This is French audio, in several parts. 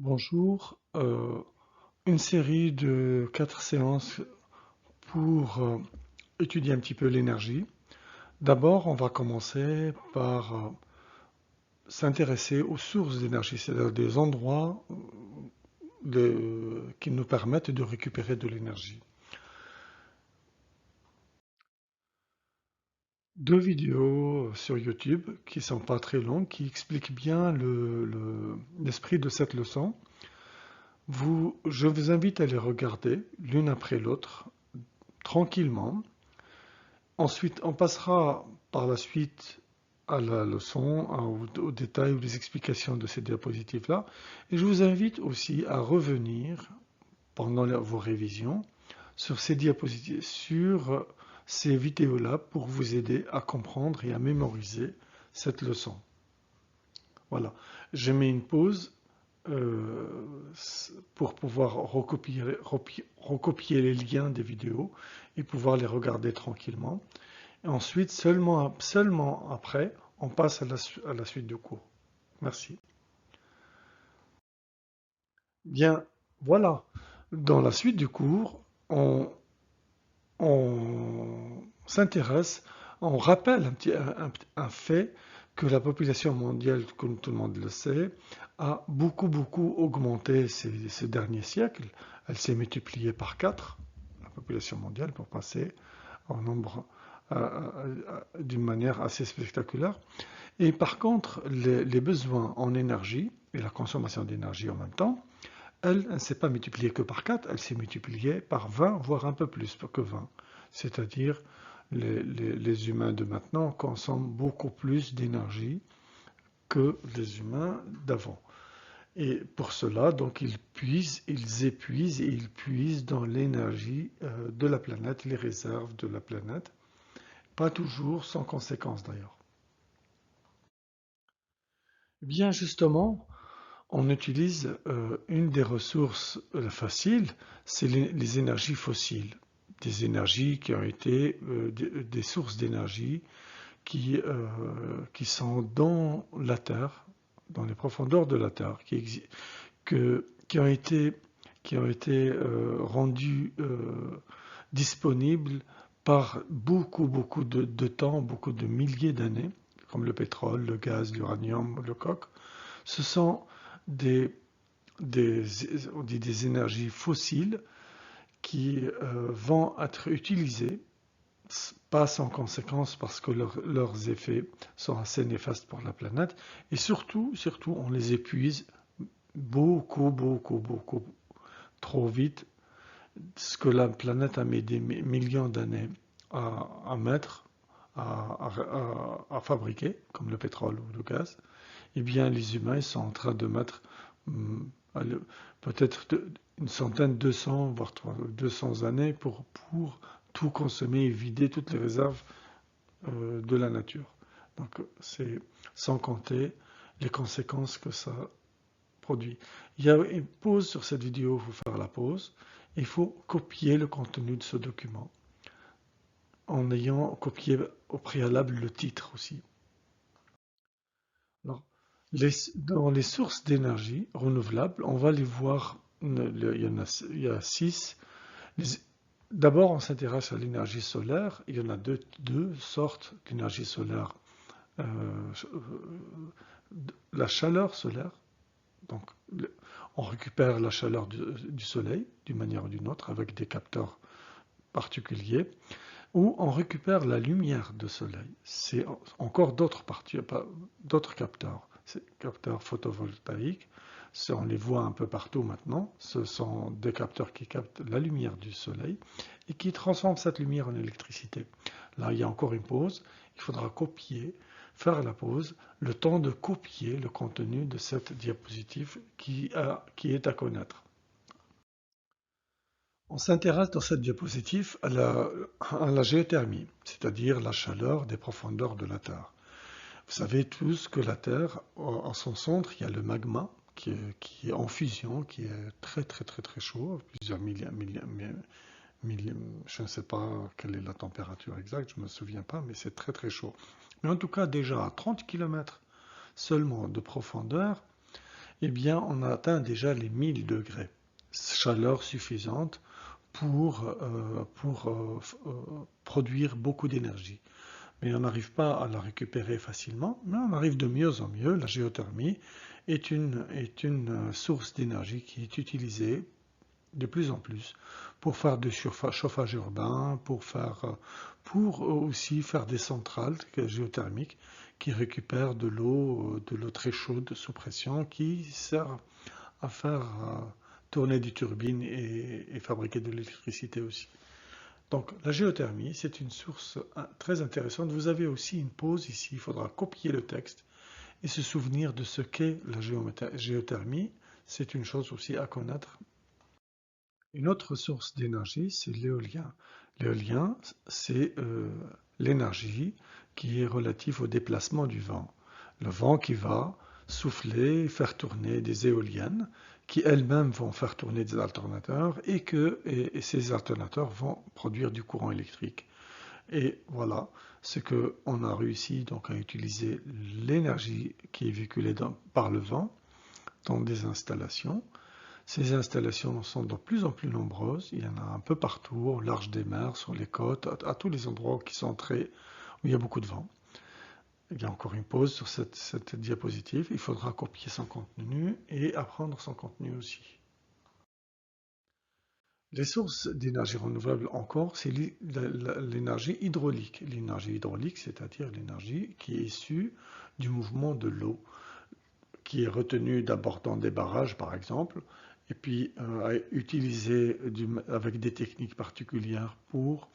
Bonjour, une série de 4 séances pour étudier un petit peu l'énergie. D'abord, on va commencer par s'intéresser aux sources d'énergie, c'est-à-dire des endroits qui nous permettent de récupérer de l'énergie. Deux vidéos sur YouTube qui sont pas très longues, qui expliquent bien l'esprit de cette leçon. Je vous invite à les regarder l'une après l'autre, tranquillement. Ensuite, on passera par la suite à la leçon, aux détails ou les explications de ces diapositives-là. Et je vous invite aussi à revenir pendant vos révisions sur ces diapositives, sur ces vidéos-là pour vous aider à comprendre et à mémoriser cette leçon. Voilà. Je mets une pause euh, pour pouvoir recopier les liens des vidéos et pouvoir les regarder tranquillement. Et ensuite, seulement après, on passe à la suite du cours. Merci. Bien, voilà. Dans la suite du cours, on s'intéresse, on rappelle un fait que la population mondiale, comme tout le monde le sait, a beaucoup augmenté ces derniers siècles. Elle s'est multipliée par 4, la population mondiale, pour passer en nombre d'une manière assez spectaculaire. Et par contre, les besoins en énergie et la consommation d'énergie en même temps, elle ne s'est pas multipliée que par 4, elle s'est multipliée par 20, voire un peu plus que 20. C'est-à-dire, les humains de maintenant consomment beaucoup plus d'énergie que les humains d'avant. Et pour cela, donc, ils épuisent et ils puisent dans l'énergie de la planète, les réserves de la planète, pas toujours sans conséquence d'ailleurs. Bien justement, on utilise une des ressources faciles, c'est les énergies fossiles. Des énergies qui ont été des sources d'énergie qui sont dans la Terre, dans les profondeurs de la Terre, qui ont été rendues disponibles par beaucoup de temps, beaucoup de milliers d'années, comme le pétrole, le gaz, l'uranium, le coke. Ce sont des, des, on dit des énergies fossiles qui vont être utilisées, pas sans conséquence parce que leurs effets sont assez néfastes pour la planète, et surtout, on les épuise beaucoup trop vite, ce que la planète a mis des millions d'années à mettre, à fabriquer, comme le pétrole ou le gaz. Eh bien, les humains ils sont en train de mettre hum, peut-être une centaine, 200, voire 200 années pour tout consommer et vider toutes les réserves de la nature. Donc, c'est sans compter les conséquences que ça produit. Il y a une pause sur cette vidéo, il faut faire la pause. Il faut copier le contenu de ce document en ayant copié au préalable le titre aussi. Alors, dans les sources d'énergie renouvelables, on va les voir, il y a 6. D'abord, on s'intéresse à l'énergie solaire. Il y en a deux sortes d'énergie solaire. Euh, la chaleur solaire, donc on récupère la chaleur du soleil d'une manière ou d'une autre avec des capteurs particuliers, ou on récupère la lumière du soleil. C'est encore d'autres capteurs. Ces capteurs photovoltaïques, on les voit un peu partout maintenant. Ce sont des capteurs qui captent la lumière du soleil et qui transforment cette lumière en électricité. Là, il y a encore une pause. Il faudra faire la pause, le temps de copier le contenu de cette diapositive qui est à connaître. On s'intéresse dans cette diapositive à la géothermie, c'est-à-dire la chaleur des profondeurs de la Terre. Vous savez tous que la Terre, en son centre, il y a le magma qui est en fusion, qui est très chaud, plusieurs je ne sais pas quelle est la température exacte, je ne me souviens pas, mais c'est très chaud. Mais en tout cas, déjà à 30 km seulement de profondeur, eh bien, on a atteint déjà les 1000 degrés. Chaleur suffisante pour produire beaucoup d'énergie. Mais on n'arrive pas à la récupérer facilement, mais on arrive de mieux en mieux. La géothermie est une source d'énergie qui est utilisée de plus en plus pour faire du chauffage urbain, pour aussi faire des centrales géothermiques qui récupèrent de l'eau très chaude sous pression qui sert à faire tourner des turbines et fabriquer de l'électricité aussi. Donc la géothermie, c'est une source très intéressante. Vous avez aussi une pause ici, il faudra copier le texte et se souvenir de ce qu'est la géothermie. C'est une chose aussi à connaître. Une autre source d'énergie, c'est l'éolien. L'éolien, c'est l'énergie qui est relative au déplacement du vent. Le vent qui va souffler, faire tourner des éoliennes, qui elles-mêmes vont faire tourner des alternateurs et ces alternateurs vont produire du courant électrique. Et voilà, ce qu'on a réussi donc à utiliser l'énergie qui est véhiculée par le vent dans des installations. Ces installations sont de plus en plus nombreuses. Il y en a un peu partout, au large des mers, sur les côtes, à tous les endroits où il y a beaucoup de vent. Il y a encore une pause sur cette diapositive. Il faudra copier son contenu et apprendre son contenu aussi. Les sources d'énergie renouvelable encore, c'est l'énergie hydraulique. L'énergie hydraulique, c'est-à-dire l'énergie qui est issue du mouvement de l'eau, qui est retenue d'abord dans des barrages, par exemple, et puis utilisée avec des techniques particulières pour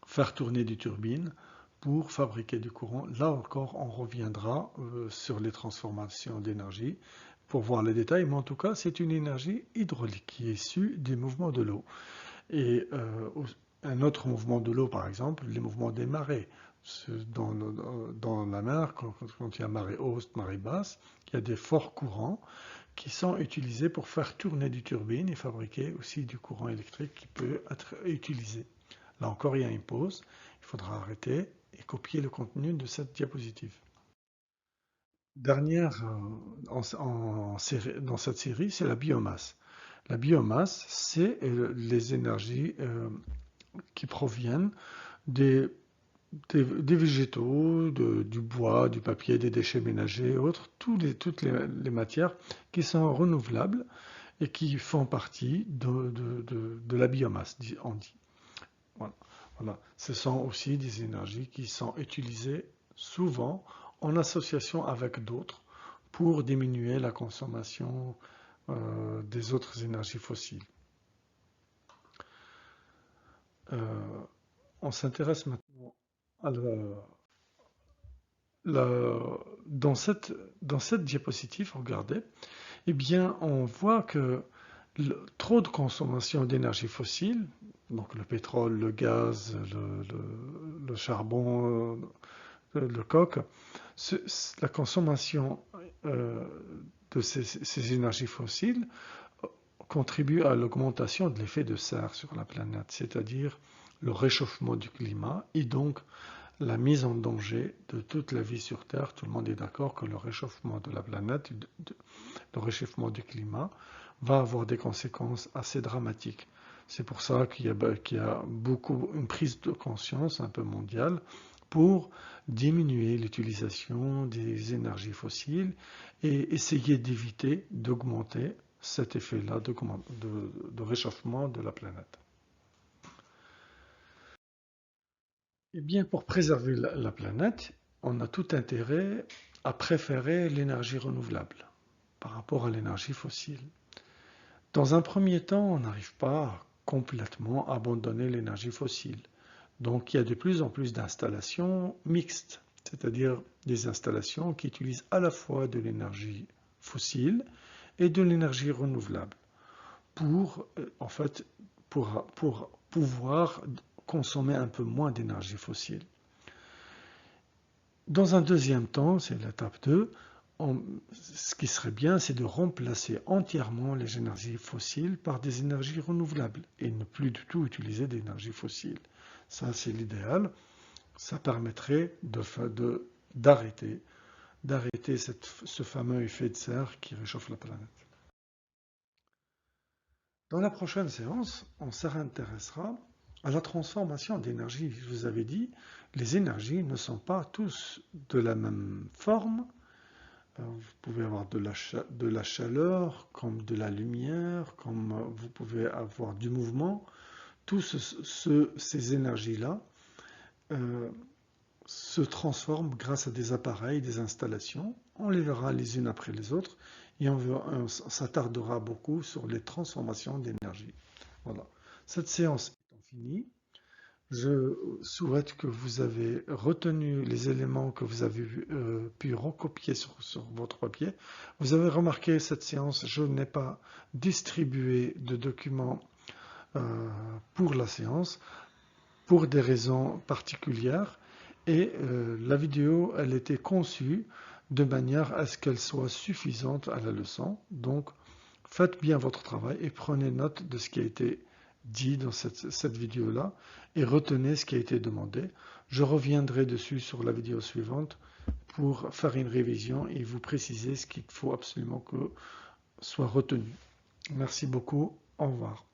faire tourner des turbines, pour fabriquer du courant. Là encore, on reviendra sur les transformations d'énergie pour voir les détails, mais en tout cas, c'est une énergie hydraulique qui est issue des mouvements de l'eau. Et un autre mouvement de l'eau, par exemple, les mouvements des marées. Dans la mer, quand il y a marée haute, marée basse, il y a des forts courants qui sont utilisés pour faire tourner des turbines et fabriquer aussi du courant électrique qui peut être utilisé. Là encore, il y a une pause. Il faudra arrêter et copier le contenu de cette diapositive. Dernière dans cette série, c'est la biomasse. La biomasse, c'est les énergies qui proviennent des, des végétaux, du bois, du papier, des déchets ménagers et autres, toutes les matières qui sont renouvelables et qui font partie de la biomasse, on dit. Voilà. Voilà. Ce sont aussi des énergies qui sont utilisées souvent en association avec d'autres pour diminuer la consommation des autres énergies fossiles. Euh, on s'intéresse maintenant à dans cette diapositive, regardez, eh bien, on voit que trop de consommation d'énergie fossile, donc le pétrole, le gaz, le charbon, le coke, la consommation euh, de ces énergies fossiles contribue à l'augmentation de l'effet de serre sur la planète, c'est-à-dire le réchauffement du climat et donc la mise en danger de toute la vie sur Terre. Tout le monde est d'accord que le réchauffement de la planète, le réchauffement du climat, va avoir des conséquences assez dramatiques. C'est pour ça qu'il y a beaucoup une prise de conscience un peu mondiale pour diminuer l'utilisation des énergies fossiles et essayer d'éviter d'augmenter cet effet-là de réchauffement de la planète. Eh bien, pour préserver la planète, on a tout intérêt à préférer l'énergie renouvelable par rapport à l'énergie fossile. Dans un premier temps, on n'arrive pas à complètement abandonner l'énergie fossile. Donc il y a de plus en plus d'installations mixtes, c'est-à-dire des installations qui utilisent à la fois de l'énergie fossile et de l'énergie renouvelable en fait, pour pouvoir consommer un peu moins d'énergie fossile. Dans un deuxième temps, c'est l'étape 2, ce qui serait bien, c'est de remplacer entièrement les énergies fossiles par des énergies renouvelables et ne plus du tout utiliser d'énergie fossile. Ça, c'est l'idéal. Ça permettrait d'arrêter d'arrêter ce fameux effet de serre qui réchauffe la planète. Dans la prochaine séance, on s'intéressera à la transformation d'énergie. Je vous avais dit, les énergies ne sont pas tous de la même forme. Vous pouvez avoir de la chaleur, comme de la lumière, comme vous pouvez avoir du mouvement. Toutes ces énergies-là se transforment grâce à des appareils, des installations. On les verra les unes après les autres et on s'attardera beaucoup sur les transformations d'énergie. Voilà. Cette séance étant finie, je souhaite que vous avez retenu les éléments que vous avez pu recopier sur votre papier. Vous avez remarqué cette séance, je n'ai pas distribué de documents pour la séance pour des raisons particulières et la vidéo, elle était conçue de manière à ce qu'elle soit suffisante à la leçon. Donc, faites bien votre travail et prenez note de ce qui a été dit dans cette vidéo-là et retenez ce qui a été demandé. Je reviendrai dessus sur la vidéo suivante pour faire une révision et vous préciser ce qu'il faut absolument que soit retenu. Merci beaucoup. Au revoir.